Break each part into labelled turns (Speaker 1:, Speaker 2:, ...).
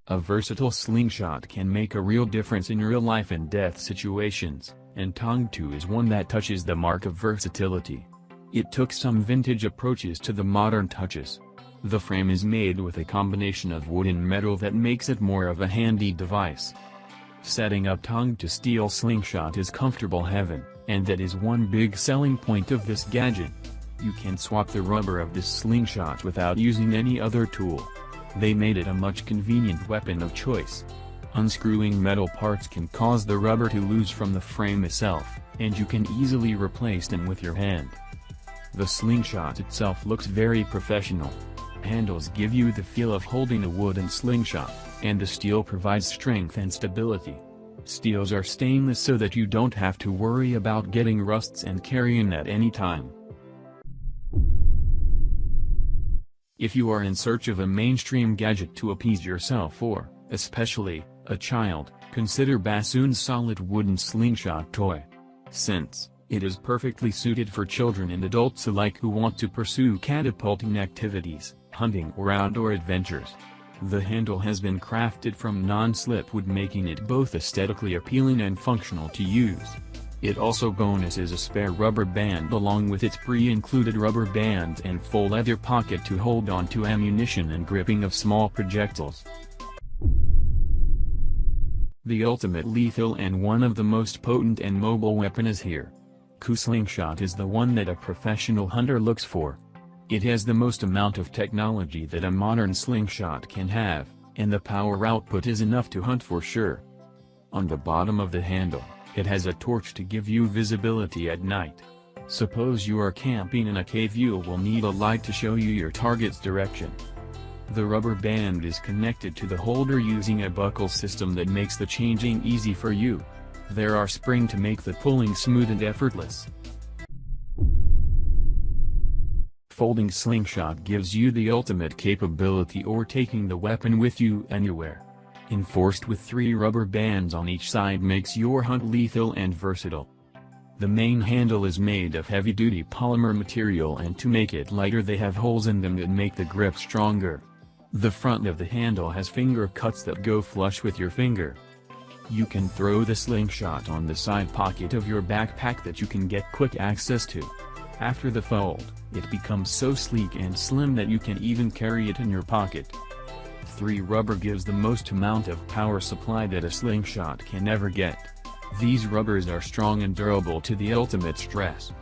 Speaker 1: A versatile slingshot can make a real difference in real life and death situations, and Tongtu is one that touches the mark of versatility. It took some vintage approaches to the modern touches. The frame is made with a combination of wood and metal that makes it more of a handy device. Setting up Tongtu steel slingshot is comfortable heaven, and that is one big selling point of this gadget. You can swap the rubber of this slingshot without using any other tool. They made it a much convenient weapon of choice. Unscrewing metal parts can cause the rubber to loose from the frame itself, and you can easily replace them with your hand. The slingshot itself looks very professional. Handles give you the feel of holding a wooden slingshot, and the steel provides strength and stability. Steels are stainless so that you don't have to worry about getting rusts and carrying at any time. If you are in search of a mainstream gadget to appease yourself or, especially, a child, consider BASUNE's solid wooden slingshot toy. Since it is perfectly suited for children and adults alike who want to pursue catapulting activities, hunting or outdoor adventures. The handle has been crafted from non-slip wood, making it both aesthetically appealing and functional to use. It also bonuses a spare rubber band along with its pre-included rubber bands and full leather pocket to hold on to ammunition and gripping of small projectiles. The ultimate lethal and one of the most potent and mobile weapon is here. Coo Slingshot is the one that a professional hunter looks for. It has the most amount of technology that a modern slingshot can have, and the power output is enough to hunt for sure. On the bottom of the handle, it has a torch to give you visibility at night. Suppose you are camping in a cave, you will need a light to show you your target's direction. The rubber band is connected to the holder using a buckle system that makes the changing easy for you. There are springs to make the pulling smooth and effortless. Folding slingshot gives you the ultimate capability or taking the weapon with you anywhere. Enforced with 3 rubber bands on each side makes your hunt lethal and versatile. The main handle is made of heavy-duty polymer material, and to make it lighter they have holes in them that make the grip stronger. The front of the handle has finger cuts that go flush with your finger. You can throw the slingshot on the side pocket of your backpack that you can get quick access to. After the fold, it becomes so sleek and slim that you can even carry it in your pocket. 3 rubber gives the most amount of power supply that a slingshot can ever get. These rubbers are strong and durable to the ultimate stress.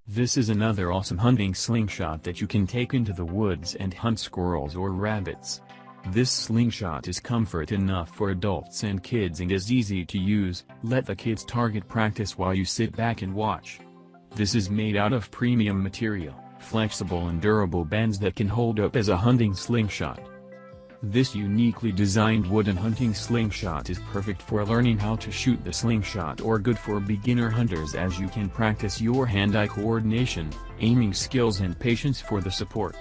Speaker 1: This is another awesome hunting slingshot that you can take into the woods and hunt squirrels or rabbits. This slingshot is comfort enough for adults and kids and is easy to use. Let the kids target practice while you sit back and watch. This is made out of premium material, flexible and durable bands that can hold up as a hunting slingshot. This uniquely designed wooden hunting slingshot is perfect for learning how to shoot the slingshot or good for beginner hunters, as you can practice your hand-eye coordination, aiming skills and patience for the support.